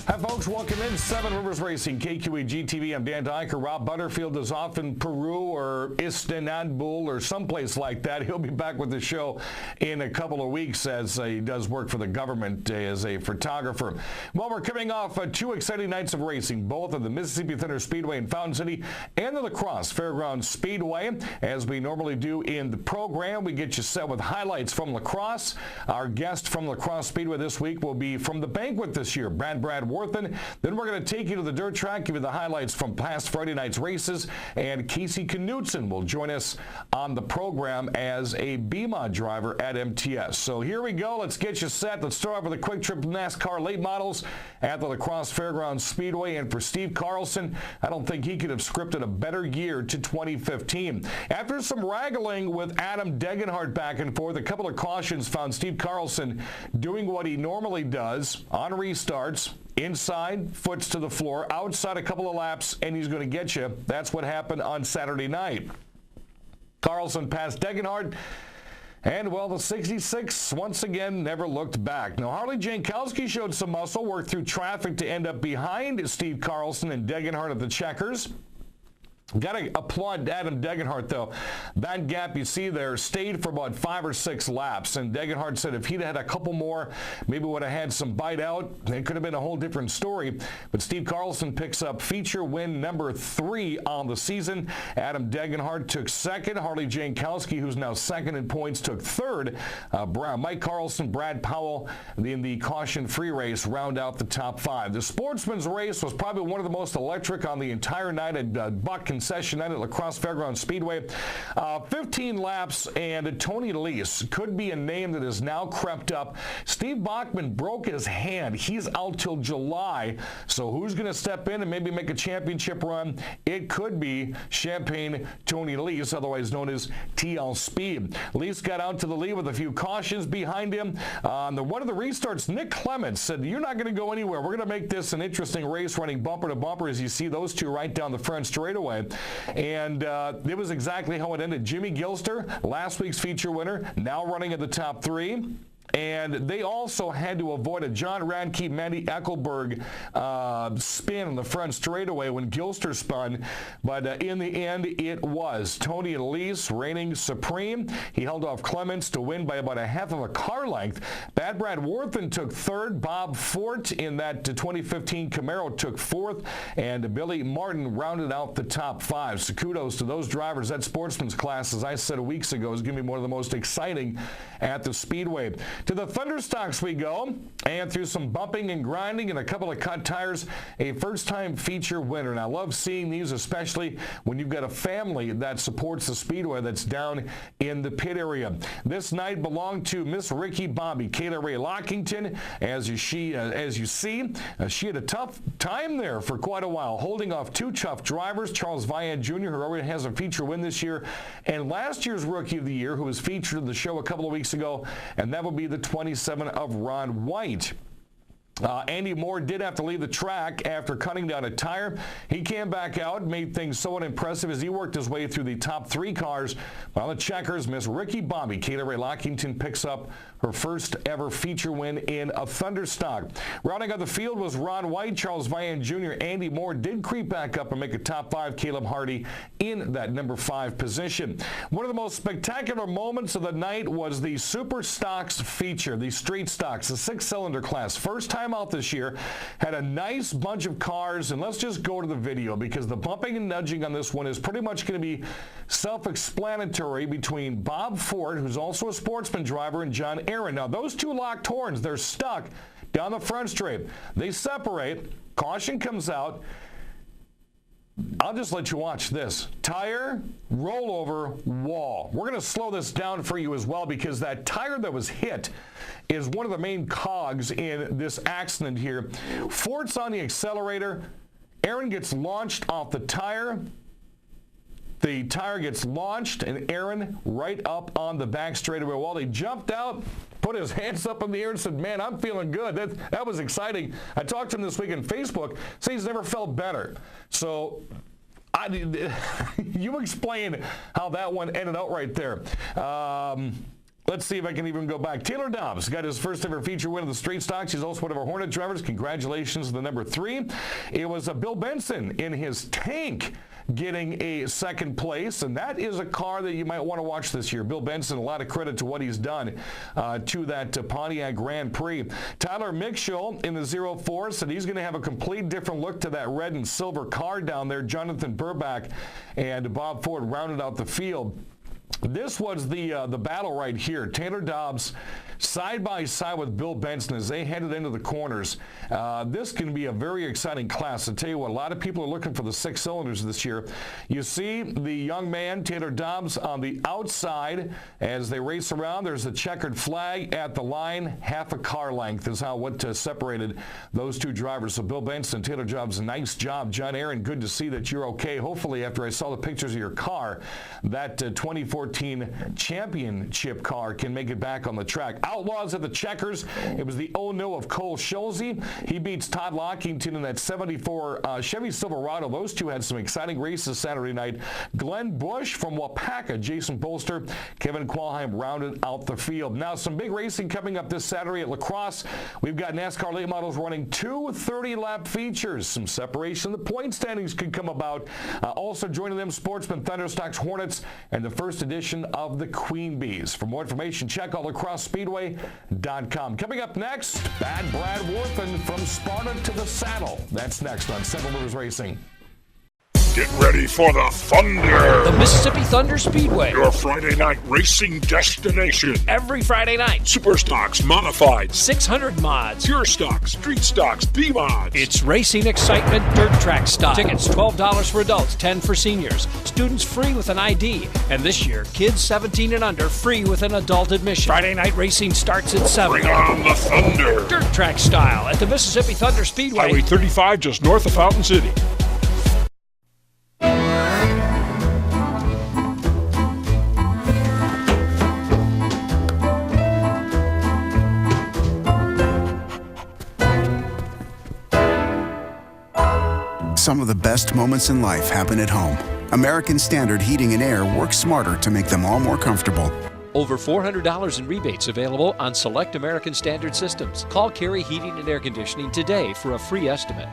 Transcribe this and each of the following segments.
Hi, folks. Welcome in. Seven Rivers Racing, KQEGTV. I'm Dan Dyker. Rob Butterfield is off in Peru or Istanbul or someplace like that. He'll be back with the show in a couple of weeks as he does work for the government as a photographer. Well, we're coming off two exciting nights of racing, both at the Mississippi Thunder Speedway in Fountain City and the Crosse Speedway. As we normally do in the program, we get you set with highlights from La Crosse. Our guest from La Crosse Speedway this week will be from the banquet this year, Brad Warthan. Then we're going to take you to the dirt track, give you the highlights from past Friday night's races, and Knutson will join us on the program as a BMOD driver at MTS. So here we go. Let's get you set. Let's start off with a quick trip to NASCAR late models at the La Crosse Speedway. And for Steve Carlson, I don't think he could have scripted a better year to 2015. After some wrangling with Adam Degenhardt back and forth, a couple of cautions found Steve Carlson doing what he normally does on restarts. Inside, foots to the floor, outside a couple of laps, and he's going to get you. That's what happened on Saturday night. Carlson passed Degenhardt, and, well, the 66 once again never looked back. Now, Harley Jankowski showed some muscle, worked through traffic to end up behind Steve Carlson and Degenhardt at the checkers. Got to applaud Adam Degenhardt, though. That gap you see there stayed for about 5 or 6 laps, and Degenhardt said if he'd had a couple more, maybe would have had some bite out. It could have been a whole different story. But Steve Carlson picks up feature win number 3 on the season. Adam Degenhardt took second. Harley Jankowski, who's now second in points, took third. Mike Carlson, Brad Powell in the caution-free race round out the top 5. The sportsman's race was probably one of the most electric on the entire night at Buck Concession night at La Crosse Speedway. 15 laps, and Tony Lease could be a name that has now crept up. Steve Bachman broke his hand. He's out till July. So who's going to step in and maybe make a championship run? It could be Champagne Tony Lease, otherwise known as TL Speed. Lease got out to the lead with a few cautions behind him. On one of the restarts, Nick Clements said, "You're not going to go anywhere. We're going to make this an interesting race, running bumper to bumper," as you see those two right down the front straightaway. And it was exactly how it ended. Jimmy Gilster, last week's feature winner, now running at the top 3. And they also had to avoid a John Radke, Mandy Eckelberg spin on the front straightaway when Gilster spun. But in the end, it was Tony Lease reigning supreme. He held off Clements to win by about a half of a car length. Brad Warthan took third. Bob Fort in that 2015 Camaro took fourth. And Billy Martin rounded out the top 5. So kudos to those drivers. That sportsman's class, as I said weeks ago, is going to be one of the most exciting at the Speedway. To the Thunder Stocks we go, and through some bumping and grinding and a couple of cut tires, a first-time feature winner. And I love seeing these, especially when you've got a family that supports the Speedway that's down in the pit area. This night belonged to Miss Ricky Bobby, Kayla Ray Lockington. As you see, she had a tough time there for quite a while, holding off 2 tough drivers, Charles Vian Jr., who already has a feature win this year, and last year's Rookie of the Year, who was featured in the show a couple of weeks ago, and that will be the 27 of Ron White. Andy Moore did have to leave the track after cutting down a tire. He came back out, made things somewhat impressive as he worked his way through the top 3 cars. On the checkers, Miss Ricky Bobby, Kayla Ray Lockington, picks up her first ever feature win in a Thunder Stock. Rounding out the field was Ron White, Charles Vian Jr. Andy Moore did creep back up and make a top 5. Caleb Hardy in that number 5 position. One of the most spectacular moments of the night was the Super Stocks feature, the Street Stocks, the 6-cylinder class. First time out this year, had a nice bunch of cars, and let's just go to the video because the bumping and nudging on this one is pretty much going to be self-explanatory between Bob Ford, who's also a sportsman driver, and John Eron. Now, those two locked horns, they're stuck down the front straight. They separate. Caution comes out. I'll just let you watch this. Tire, rollover, wall. We're going to slow this down for you as well because that tire that was hit is one of the main cogs in this accident here. Fort's on the accelerator. Eron gets launched off the tire. The tire gets launched, and Eron right up on the back straightaway. While he jumped out, put his hands up in the air and said, "Man, I'm feeling good." That was exciting. I talked to him this week on Facebook. Says he's never felt better. So you explain how that one ended out right there. Let's see if I can even go back. Taylor Dobbs got his first ever feature win of the straight stocks. He's also one of our Hornet drivers. Congratulations to the number 3. It was Bill Benson in his tank getting a second place, and that is a car that you might want to watch this year. Bill Benson, a lot of credit to what he's done to that Pontiac Grand Prix. Tyler Mickshall in the 04 said he's going to have a complete different look to that red and silver car down there. Jonathan Burback and Bob Ford rounded out the field. This was the battle right here. Taylor Dobbs side by side with Bill Benson as they headed into the corners. This can be a very exciting class. I'll tell you what, a lot of people are looking for the 6 cylinders this year. You see the young man, Taylor Dobbs, on the outside as they race around. There's a checkered flag at the line. Half a car length is what separated those two drivers. So Bill Benson, Taylor Dobbs, nice job. John Eron, good to see that you're okay. Hopefully, after I saw the pictures of your car, that 2014 championship car can make it back on the track. Outlaws at the checkers. It was the 0-0 of Cole Schulze. He beats Todd Lockington in that 74 Chevy Silverado. Those two had some exciting races Saturday night. Glenn Bush from Wapaka, Jason Bolster, Kevin Qualheim rounded out the field. Now, some big racing coming up this Saturday at La Crosse. We've got NASCAR late models running 2 30-lap features. Some separation in the point standings could come about. Also joining them, Sportsman, Thunder Stocks, Hornets, and the first edition of the Queen Bees. For more information, check out lacrossespeedway.com. Coming up next, Bad Brad Warthan from Sparta to the Saddle. That's next on Seven Rivers Racing. Get ready for the Thunder! The Mississippi Thunder Speedway. Your Friday night racing destination. Every Friday night. Super stocks, modified. 600 mods. Pure stocks, street stocks, B-mods. It's racing excitement, dirt track style. Tickets $12 for adults, $10 for seniors. Students free with an ID. And this year, kids 17 and under free with an adult admission. Friday night racing starts at 7. Bring on the Thunder! Dirt track style at the Mississippi Thunder Speedway. Highway 35 just north of Fountain City. Some of the best moments in life happen at home. American Standard Heating and Air works smarter to make them all more comfortable. Over $400 in rebates available on select American Standard systems. Call Carey Heating and Air Conditioning today for a free estimate.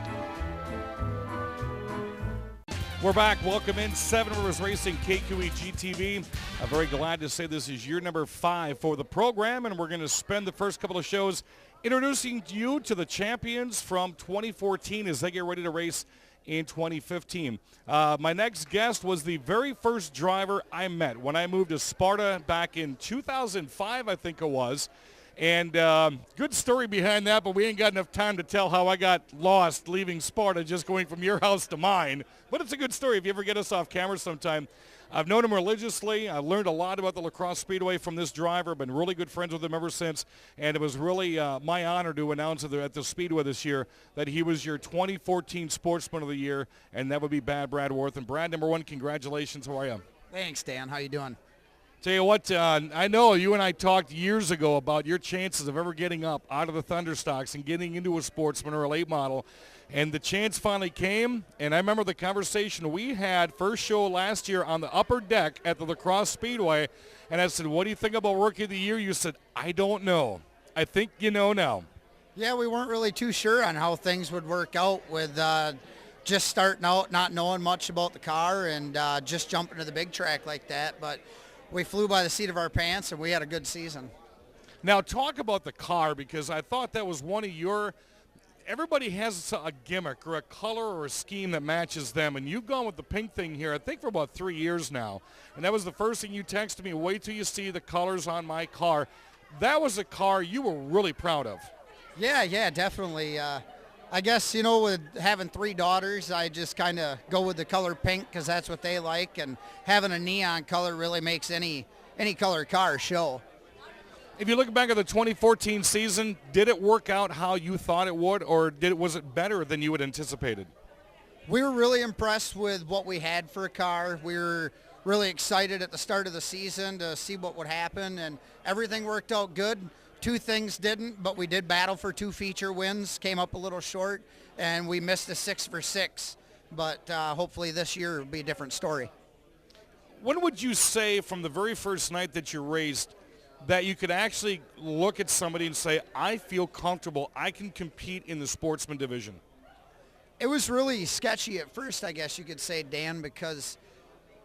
We're back. Welcome in Seven Rivers Racing, KQEGTV. I'm very glad to say this is year number 5 for the program, and we're going to spend the first couple of shows introducing you to the champions from 2014 as they get ready to race in 2015. My next guest was the very first driver I met when I moved to Sparta back in 2005, I think it was. And good story behind that, but we ain't got enough time to tell how I got lost leaving Sparta, just going from your house to mine. But it's a good story if you ever get us off camera sometime. I've known him religiously. I learned a lot about the La Crosse Speedway from this driver. Been really good friends with him ever since. And it was really my honor to announce at the Speedway this year that he was your 2014 Sportsman of the Year, and that would be Bad Brad Warthan. Brad, number 1, congratulations. How are you? Thanks, Dan. How you doing? Tell you what, I know you and I talked years ago about your chances of ever getting up out of the Thunder Stocks and getting into a Sportsman or a late model. And the chance finally came, and I remember the conversation we had first show last year on the upper deck at the La Crosse Speedway, and I said, what do you think about Rookie of the Year? You said, I don't know. I think you know now. Yeah, we weren't really too sure on how things would work out with just starting out, not knowing much about the car, and just jumping to the big track like that. But we flew by the seat of our pants, and we had a good season. Now, talk about the car, because I thought that was one of your – everybody has a gimmick or a color or a scheme that matches them, and you've gone with the pink thing here, I think, for about 3 years now. And that was the first thing you texted me, wait till you see the colors on my car. That was a car you were really proud of. Yeah, definitely. I guess, you know, with having 3 daughters, I just kind of go with the color pink because that's what they like, and having a neon color really makes any color car show. If you look back at the 2014 season, did it work out how you thought it would, or was it better than you had anticipated? We were really impressed with what we had for a car. We were really excited at the start of the season to see what would happen, and everything worked out good. 2 things didn't, but we did battle for 2 feature wins, came up a little short, and we missed a 6 for 6. But hopefully this year will be a different story. When would you say from the very first night that you raced, that you could actually look at somebody and say, I feel comfortable, I can compete in the sportsman division? It was really sketchy at first, I guess you could say, Dan, because,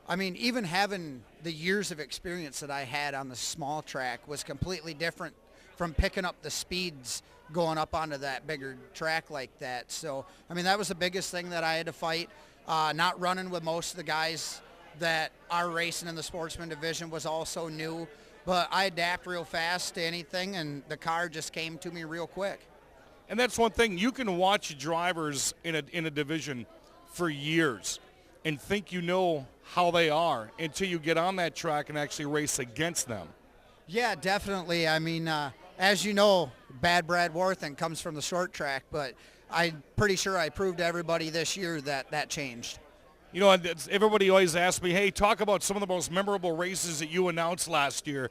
I mean, even having the years of experience that I had on the small track was completely different from picking up the speeds going up onto that bigger track like that. So, I mean, that was the biggest thing that I had to fight. Not running with most of the guys that are racing in the sportsman division was also new, but I adapt real fast to anything, and the car just came to me real quick. And that's one thing. You can watch drivers in a division for years and think you know how they are until you get on that track and actually race against them. Yeah, definitely. I mean, as you know, Bad Brad Warthan comes from the short track, but I'm pretty sure I proved to everybody this year that changed. You know, everybody always asks me, hey, talk about some of the most memorable races that you announced last year.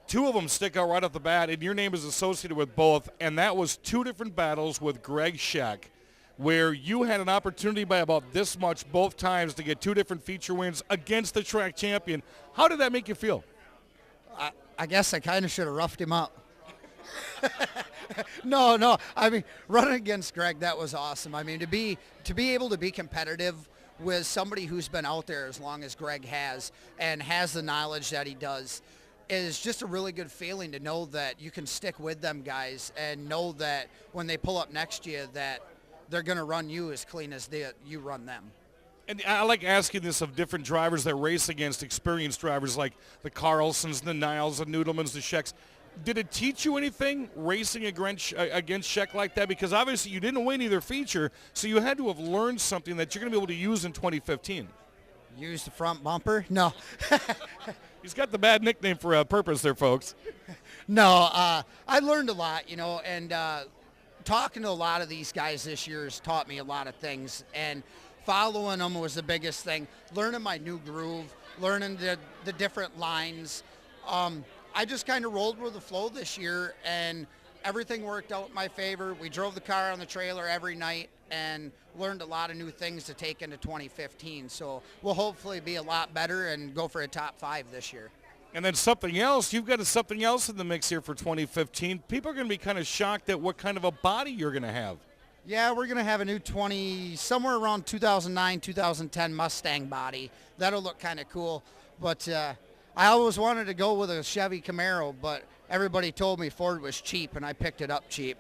Two of them stick out right off the bat, and your name is associated with both, and that was two different battles with Greg Scheck, where you had an opportunity by about this much both times to get two different feature wins against the track champion. How did that make you feel? I guess I kind of should have roughed him up. No. I mean, running against Greg, that was awesome. I mean, to be able to be competitive with somebody who's been out there as long as Greg has and has the knowledge that he does is just a really good feeling to know that you can stick with them guys and know that when they pull up next to you that they're going to run you as clean as you run them. And I like asking this of different drivers that race against experienced drivers like the Carlsons, the Niles, the Noodlemans, the Schecks. Did it teach you anything racing against Scheck like that? Because obviously you didn't win either feature, so you had to have learned something that you're going to be able to use in 2015. Use the front bumper? No. He's got the bad nickname for a purpose there, folks. No, I learned a lot, you know, and talking to a lot of these guys this year has taught me a lot of things, and following them was the biggest thing. Learning my new groove, learning the different lines. I just kind of rolled with the flow this year, and everything worked out in my favor. We drove the car on the trailer every night and learned a lot of new things to take into 2015. So we'll hopefully be a lot better and go for a top 5 this year. And then something else, you've got something else in the mix here for 2015. People are going to be kind of shocked at what kind of a body you're going to have. Yeah, we're going to have a new somewhere around 2009, 2010 Mustang body. That'll look kind of cool. But I always wanted to go with a Chevy Camaro, but everybody told me Ford was cheap, and I picked it up cheap.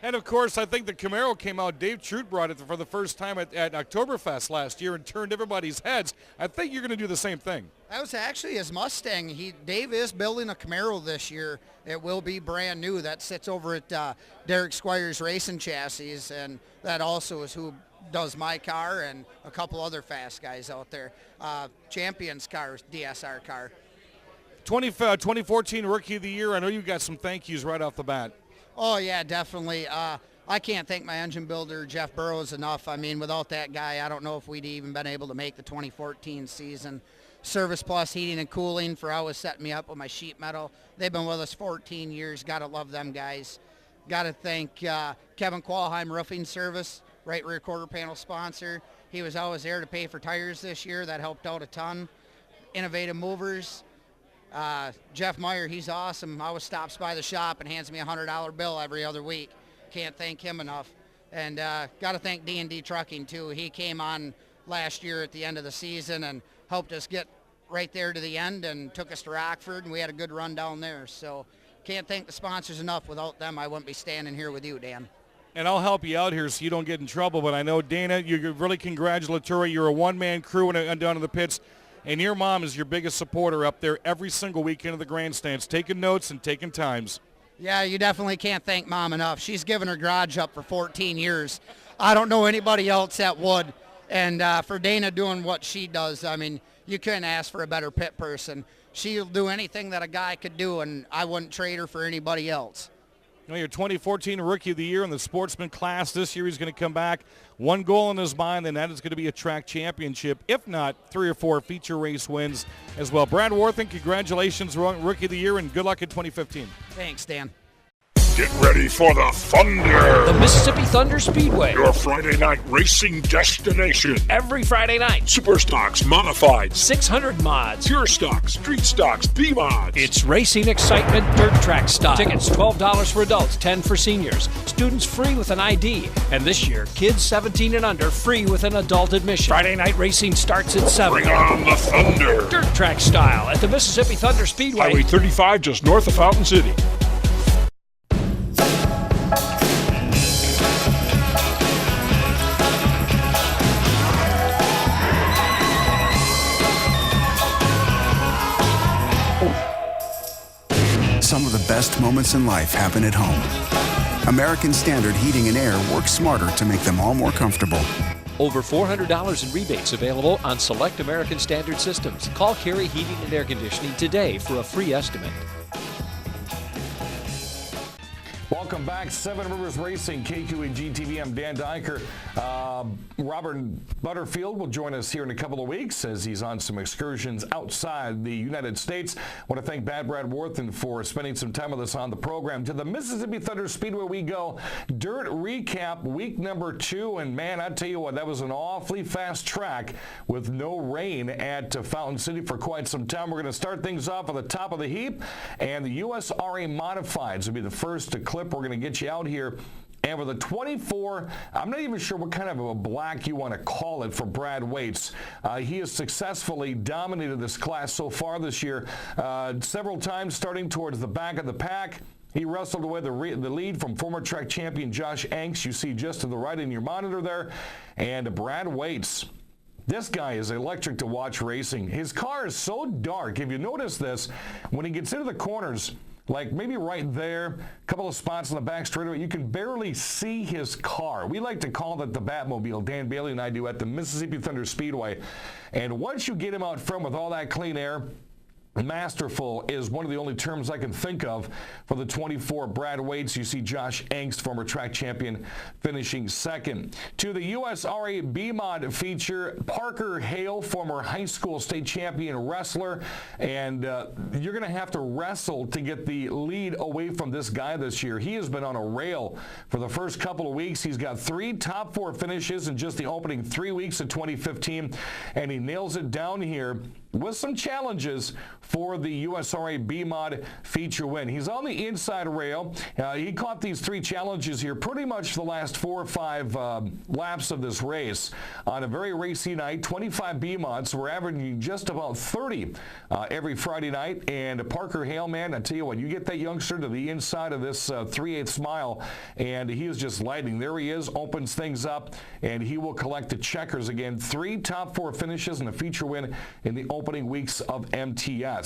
And, of course, I think the Camaro came out. Dave Trout brought it for the first time at Oktoberfest last year and turned everybody's heads. I think you're going to do the same thing. That was actually his Mustang. Dave is building a Camaro this year. It will be brand new. That sits over at Derek Squire's Racing Chassis, and that also is who does my car and a couple other fast guys out there. Champion's car, DSR car. 2014 Rookie of the Year. I know you got some thank yous right off the bat. Oh, yeah, definitely. I can't thank my engine builder, Jeff Burrows, enough. I mean, without that guy, I don't know if we'd even been able to make the 2014 season. Service Plus Heating and Cooling for always setting me up with my sheet metal. They've been with us 14 years. Got to love them guys. Got to thank Kevin Qualheim Roofing Service, right rear quarter panel sponsor. He was always there to pay for tires this year. That helped out a ton. Innovative Movers. Jeff Meyer, he's awesome. Always stops by the shop and hands me a $100 bill every other week. Can't thank him enough. And got to thank D&D Trucking, too. He came on last year at the end of the season and helped us get right there to the end and took us to Rockford, and we had a good run down there. So can't thank the sponsors enough. Without them, I wouldn't be standing here with you, Dan. And I'll help you out here so you don't get in trouble, but I know, Dana, you're really congratulatory. You're a one-man crew and down in the pits. And your mom is your biggest supporter up there every single weekend of the grandstands, taking notes and taking times. Yeah, you definitely can't thank Mom enough. She's given her garage up for 14 years. I don't know anybody else that would. And for Dana doing what she does, I mean, you couldn't ask for a better pit person. She'll do anything that a guy could do, and I wouldn't trade her for anybody else. You know, your 2014 Rookie of the Year in the Sportsman class. This year he's going to come back. One goal in his mind, and that is going to be a track championship, if not 3 or 4 feature race wins as well. Brad Warthan, congratulations, Rookie of the Year, and good luck in 2015. Thanks, Dan. Get ready for the Thunder. The Mississippi Thunder Speedway. Your Friday night racing destination. Every Friday night. Super stocks, modifieds, 600 mods. pure stocks, street stocks, B-mods. It's racing excitement, dirt track style. Tickets $12 for adults, $10 for seniors. Students free with an ID. And this year, kids 17 and under free with an adult admission. Friday night racing starts at 7. Bring on the Thunder. Dirt track style at the Mississippi Thunder Speedway. Highway 35 just north of Fountain City. Some of the best moments in life happen at home. American Standard Heating and Air works smarter to make them all more comfortable. Over $400 in rebates available on select American Standard systems. Call Carey Heating and Air Conditioning today for a free estimate. Welcome back, Seven Rivers Racing, KQEGTV. I'm Dan Diker. Robert Butterfield will join us here in a couple of weeks as he's on some excursions outside the United States. I want to thank Brad Warthan for spending some time with us on the program. To the Mississippi Thunder Speedway we go. Dirt recap, week number 2. And man, I tell you what, that was an awfully fast track with no rain at Fountain City for quite some time. We're going to start things off at the top of the heap. And the USRA Modifieds will be the first clip. We're going to get you out here. And with a 24, I'm not even sure what kind of a black you want to call it for Brad Waits. He has successfully dominated this class so far this year, several times starting towards the back of the pack. He wrestled away the lead from former track champion Josh Anks, you see just to the right in your monitor there. And Brad Waits, this guy is electric to watch racing. His car is so dark. If you notice this, when he gets into the corners, like maybe right there, a couple of spots in the back straightaway, you can barely see his car. We like to call that the Batmobile, Dan Bailey and I do, at the Mississippi Thunder Speedway. And once you get him out front with all that clean air, masterful is one of the only terms I can think of for the 24 Brad Waits. You see Josh Angst, former track champion, finishing second. To the USRA B-Mod feature, Parker Hale, former high school state champion wrestler. And you're going to have to wrestle to get the lead away from this guy this year. He has been on a rail for the first couple of weeks. He's got 3 top 4 finishes in just the opening 3 weeks of 2015. And he nails it down here with some challenges for the USRA B-Mod feature win. He's on the inside rail. He caught these 3 challenges here pretty much the last 4 or 5 laps of this race. On a very racy night, 25 B-Mods. We're averaging just about 30 every Friday night. And Parker Hale, man, I tell you what, you get that youngster to the inside of this 3/8 mile, and he is just lighting. There he is, opens things up, and he will collect the checkers again. 3 top 4 finishes and a feature win in the opening weeks of MTS.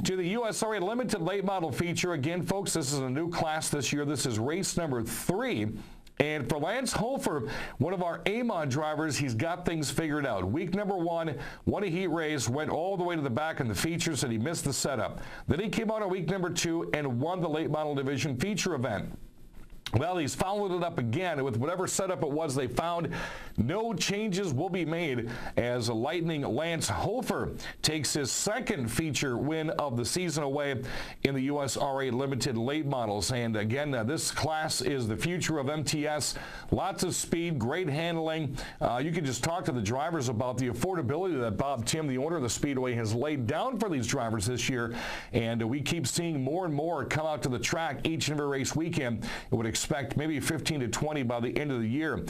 To the USRA Limited Late Model feature, again, folks, this is a new class this year. This is race number 3. And for Lance Hofer, one of our A-Mod drivers, he's got things figured out. Week number 1, won a heat race, went all the way to the back in the features, and he missed the setup. Then he came out on week number 2 and won the late model division feature event. Well, he's followed it up again with whatever setup it was they found. No changes will be made as Lightning Lance Hofer takes his second feature win of the season away in the USRA Limited Late Models. And again, this class is the future of MTS. Lots of speed, great handling. You can just talk to the drivers about the affordability that Bob Tim, the owner of the Speedway, has laid down for these drivers this year. And we keep seeing more and more come out to the track each and every race weekend. It would expect maybe 15 to 20 by the end of the year.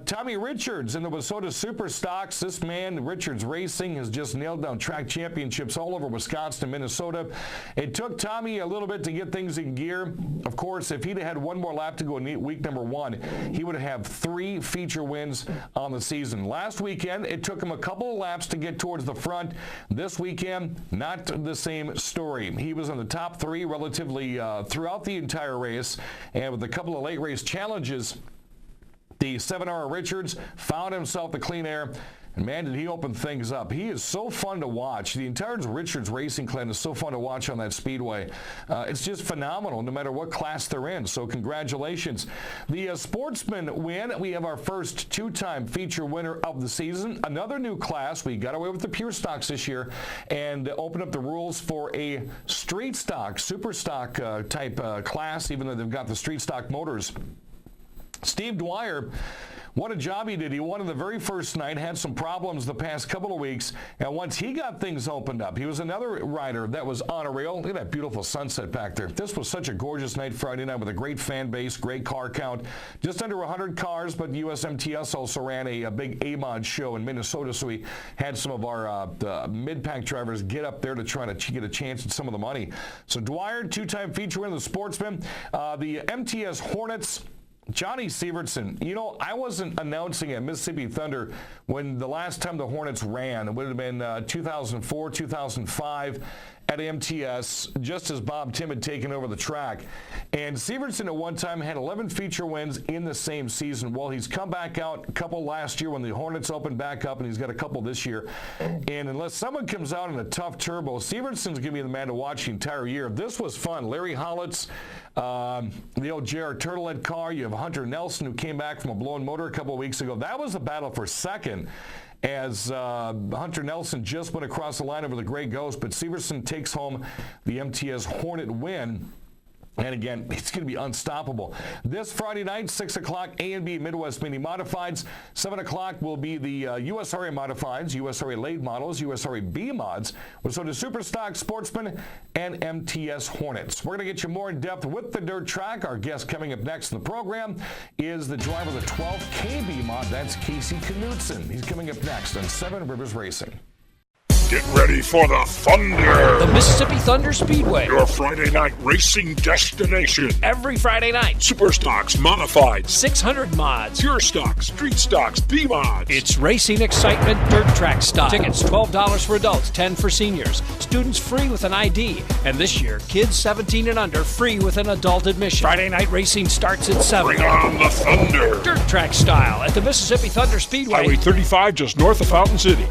Tommy Richards in the Wissota Super Stocks. This man, Richards Racing, has just nailed down track championships all over Wisconsin and Minnesota. It took Tommy a little bit to get things in gear. Of course, if he'd had one more lap to go in week number 1, he would have 3 feature wins on the season. Last weekend, it took him a couple of laps to get towards the front. This weekend, not the same story. He was in the top 3 relatively throughout the entire race, and with a couple of late race challenges, the 7-hour Richards found himself the clean air, And man, did he open things up. He is so fun to watch. The entire Richards Racing clan is so fun to watch on that speedway. It's just phenomenal no matter what class they're in. So congratulations. The sportsman win. We have our first two-time feature winner of the season. Another new class. We got away with the pure stocks this year and opened up the rules for a street stock, super stock type class, even though they've got the street stock motors. Steve Dwyer, what a job he did. He won in the very first night, had some problems the past couple of weeks, and once he got things opened up, he was another rider that was on a rail. Look at that beautiful sunset back there. This was such a gorgeous night Friday night with a great fan base, great car count. Just under 100 cars, but USMTS also ran a big A-Mod show in Minnesota, so we had some of our mid-pack drivers get up there to try to get a chance at some of the money. So Dwyer, two-time feature winner, the sportsman. The MTS Hornets, Johnny Sievertson. You know, I wasn't announcing at Mississippi Thunder when the last time the Hornets ran. It would have been 2004, 2005 at MTS, just as Bob Tim had taken over the track. And Sievertson at one time had 11 feature wins in the same season. Well, he's come back out a couple last year when the Hornets opened back up, and he's got a couple this year. And unless someone comes out in a tough turbo, Sievertson's going to be the man to watch the entire year. This was fun. Larry Hollitz, the old J.R. Turtlehead car. You have Hunter Nelson, who came back from a blown motor a couple of weeks ago. That was a battle for second, as Hunter Nelson just went across the line over the Gray Ghost, but Sievertson takes home the MTS Hornet win. And again, it's going to be unstoppable. This Friday night, 6 o'clock, A&B Midwest Mini Modifieds. 7 o'clock will be the USRA Modifieds, USRA Late Models, USRA B Mods. So the Super Stock Sportsman and MTS Hornets. We're going to get you more in depth with the dirt track. Our guest coming up next in the program is the driver of the 12 KB Mod. That's Casey Knutson. He's coming up next on Seven Rivers Racing. Get ready for the Thunder! The Mississippi Thunder Speedway. Your Friday night racing destination. Every Friday night. Super stocks, modifieds, 600 mods. pure stocks, street stocks, B-mods. It's racing excitement, dirt track stock. Tickets $12 for adults, $10 for seniors. Students free with an ID. And this year, kids 17 and under free with an adult admission. Friday night racing starts at 7. Bring on the Thunder! Dirt track style at the Mississippi Thunder Speedway. Highway 35 just north of Fountain City.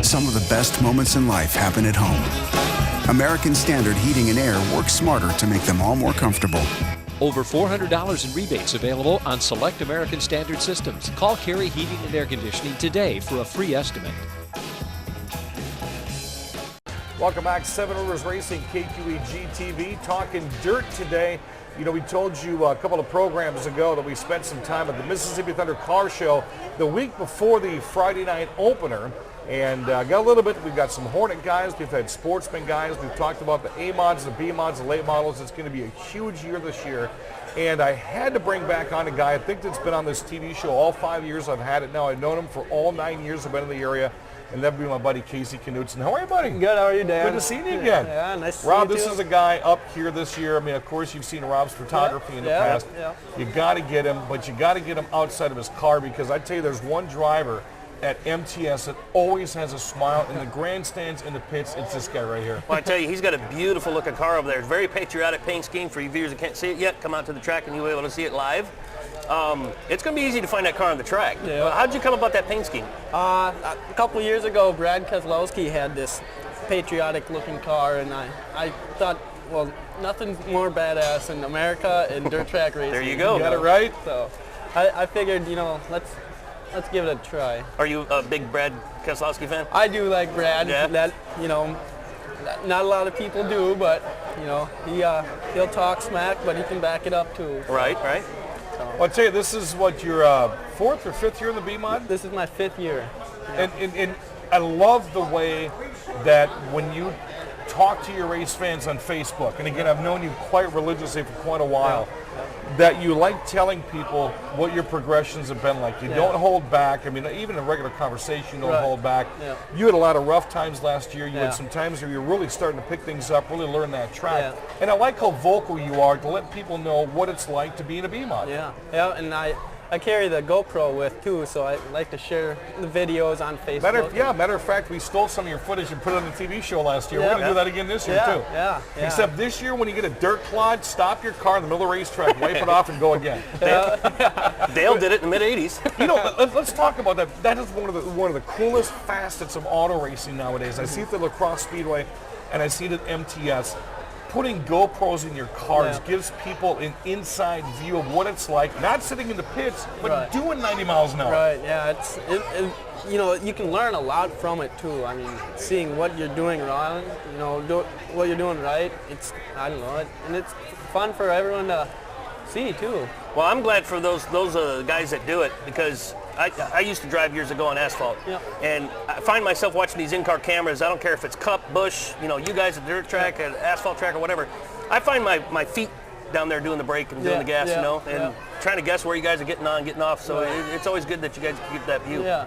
Some of the best moments in life happen at home. American Standard Heating and Air works smarter to make them all more comfortable. Over $400 in rebates available on select American Standard systems. Call Carey Heating and Air Conditioning today for a free estimate. Welcome back, Seven Rivers Racing, KQEGTV, talking dirt today. You know, we told you a couple of programs ago that we spent some time at the Mississippi Thunder Car Show the week before the Friday night opener. And got a little bit, we've got some Hornet guys, we've had Sportsman guys, we've talked about the A-Mods, the B-Mods, the late models. It's going to be a huge year this year. And I had to bring back on a guy, I think that's been on this TV show all 5 years I've had it now. I've known him for all 9 years I've been in the area. And that'd be my buddy Casey Knutson. How are you, buddy? Good, how are you, Dan? Good to see you again. Yeah, nice to see Rob, you this too. is a guy up here this year. I mean, of course, you've seen Rob's photography in the past. Yeah. You got to get him, but you got to get him outside of his car, because I tell you, there's one driver at MTS that always has a smile in the grandstands, in the pits. It's this guy right here. Well, I tell you, he's got a beautiful looking car over there. It's very patriotic paint scheme. For you viewers that can't see it yet, come out to the track and you'll be able to see it live. It's going to be easy to find that car on the track. Yeah. How'd you come about that paint scheme? A couple of years ago, Brad Kozlowski had this patriotic looking car, and I thought, well, nothing's more badass in America in dirt track racing. There you go. You got it right. So I figured, you know, let's give it a try. Are you a big Brad Keselowski fan? I do like Brad. Yeah. That, you know, not a lot of people do, but, you know, he'll talk smack, but he can back it up too. Right. Well, I'll tell you, this is what, your fourth or fifth year in the B-Mod? This is my 5th year. Yeah. And I love the way that when you talk to your race fans on Facebook, and again, I've known you quite religiously for quite a while, that you like telling people what your progressions have been like. You don't hold back. I mean, even in a regular conversation, you don't hold back. Yeah. You had a lot of rough times last year. You had some times where you're really starting to pick things up, really learn that track. Yeah. And I like how vocal you are to let people know what it's like to be in a B-Mod. Yeah, and I I carry the GoPro with too, so I like to share the videos on Facebook. Matter of fact, we stole some of your footage and put it on the TV show last year. We're going to do that again this year too. Yeah. Except this year, when you get a dirt clod, stop your car in the middle of the racetrack, wipe it off, and go again. Dale did it in the mid-'80s. You know, let's talk about that. That is one of the coolest facets of auto racing nowadays. I see it at the Crosse Speedway, and I see it at MTS. Putting GoPros in your cars gives people an inside view of what it's like, not sitting in the pits, but doing 90 miles an hour. Right, yeah. You know, you can learn a lot from it too. I mean, seeing what you're doing wrong, you know, what you're doing right. I don't know, and it's fun for everyone to see too. Well, I'm glad for those guys that do it, because I used to drive years ago on asphalt, and I find myself watching these in-car cameras. I don't care if it's cup, bush, you know, you guys at the dirt track, at asphalt track, or whatever. I find my feet down there doing the brake and doing the gas, you know, and trying to guess where you guys are getting on, getting off. So it's always good that you guys keep that view. Yeah.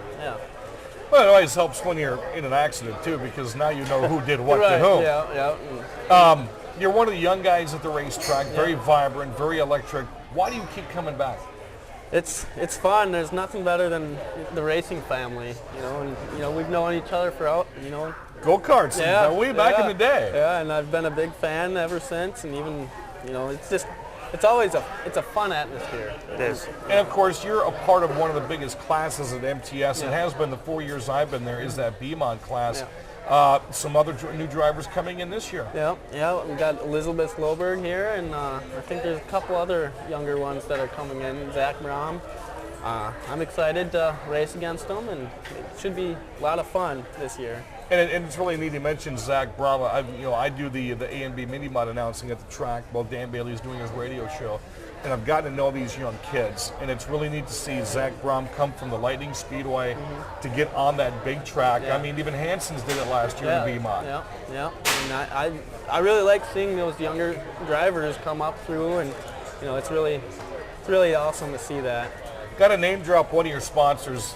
Well, it always helps when you're in an accident too, because now you know who did what to whom. Yeah. You're one of the young guys at the racetrack, very vibrant, very electric. Why do you keep coming back? It's fun. There's nothing better than the racing family, you know. And you know, we've known each other for go-karts, way back in the day. Yeah, and I've been a big fan ever since, and even, you know, it's always a fun atmosphere. It is. And of course, you're a part of one of the biggest classes at MTS. It has been the 4 years I've been there. Is that B-Mod class? Some other new drivers coming in this year. Yeah. We got Elizabeth Loberg here, and I think there's a couple other younger ones that are coming in. Zach Brom. I'm excited to race against them, and it should be a lot of fun this year. And it's really neat to mention Zach Brom. I do the A and B Mini Mod announcing at the track while Dan Bailey's doing his radio show. And I've gotten to know these young kids, and it's really neat to see Zach Brom come from the Lightning Speedway to get on that big track. I mean, even Hanson's did it last year in B-Mod. Yeah. And I really like seeing those younger drivers come up through, and you know, it's really awesome to see that. Got to name drop one of your sponsors,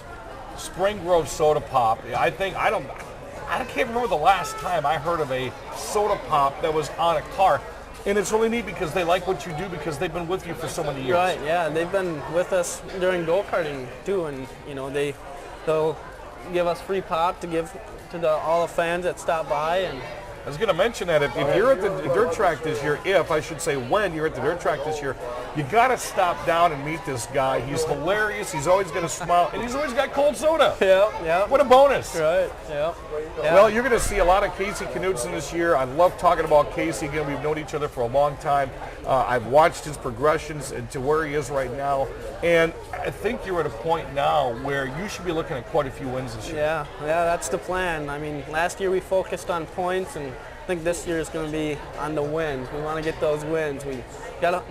Spring Grove Soda Pop. I can't remember the last time I heard of a soda pop that was on a car. And it's really neat because they like what you do, because they've been with you for so many years. Right, yeah, they've been with us during go-karting too, and you know, they'll give us free pop to give to all the fans that stop by. And I was going to mention that if you're at the dirt track this year, when you're at the dirt track this year, you got to stop down and meet this guy. He's hilarious. He's always going to smile, and he's always got cold soda. Yeah. What a bonus. Right, yeah. Well, you're going to see a lot of Casey Knutson this year. I love talking about Casey. Again, we've known each other for a long time. I've watched his progressions to where he is right now, and I think you're at a point now where you should be looking at quite a few wins this year. Yeah, that's the plan. I mean, last year we focused on points, and I think this year is going to be on the wins. We want to get those wins. We got a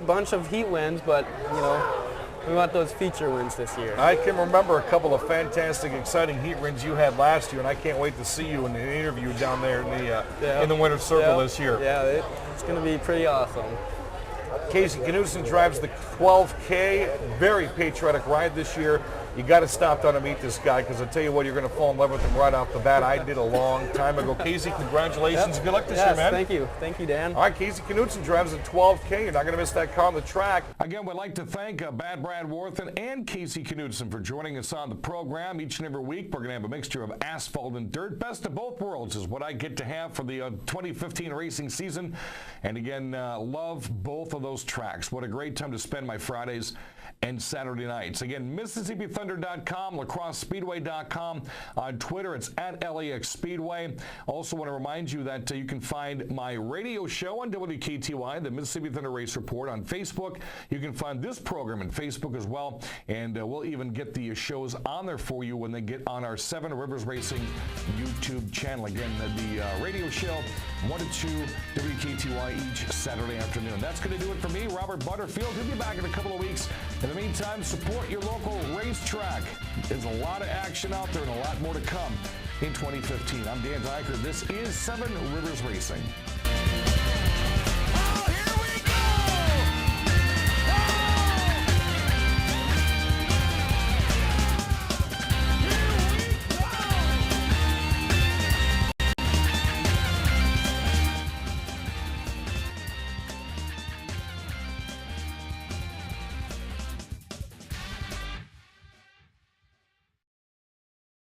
bunch of heat wins, but you know, we want those feature wins this year. I can remember a couple of fantastic, exciting heat wins you had last year, and I can't wait to see you in an interview down there in the Winter Circle this year. Yeah, it's going to be pretty awesome. Casey Knutson drives the 12K. Very patriotic ride this year. You got to stop down and meet this guy, because I tell you what, you're going to fall in love with him right off the bat. I did a long time ago. Casey, congratulations. Good luck this year, man. Thank you. Thank you, Dan. All right, Casey Knutson drives the 12K. You're not going to miss that car on the track. Again, we'd like to thank Bad Brad Warthan and Casey Knutson for joining us on the program. Each and every week, we're going to have a mixture of asphalt and dirt. Best of both worlds is what I get to have for the 2015 racing season. And again, love both of those tracks. What a great time to spend my Fridays and Saturday nights. Again, MississippiThunder.com, LaCrosseSpeedway.com. On Twitter, it's at LAX Speedway. Also want to remind you that you can find my radio show on WKTY, the Mississippi Thunder Race Report, on Facebook. You can find this program on Facebook as well, and we'll even get the shows on there for you when they get on our 7 Rivers Racing YouTube channel. Again, the radio show, 1 to 2 WKTY each Saturday afternoon. That's going to do it for me, Robert Butterfield. We'll be back in a couple of weeks. In the meantime, support your local racetrack. There's a lot of action out there and a lot more to come in 2015. I'm Dan Dyker. This is 7 Rivers Racing.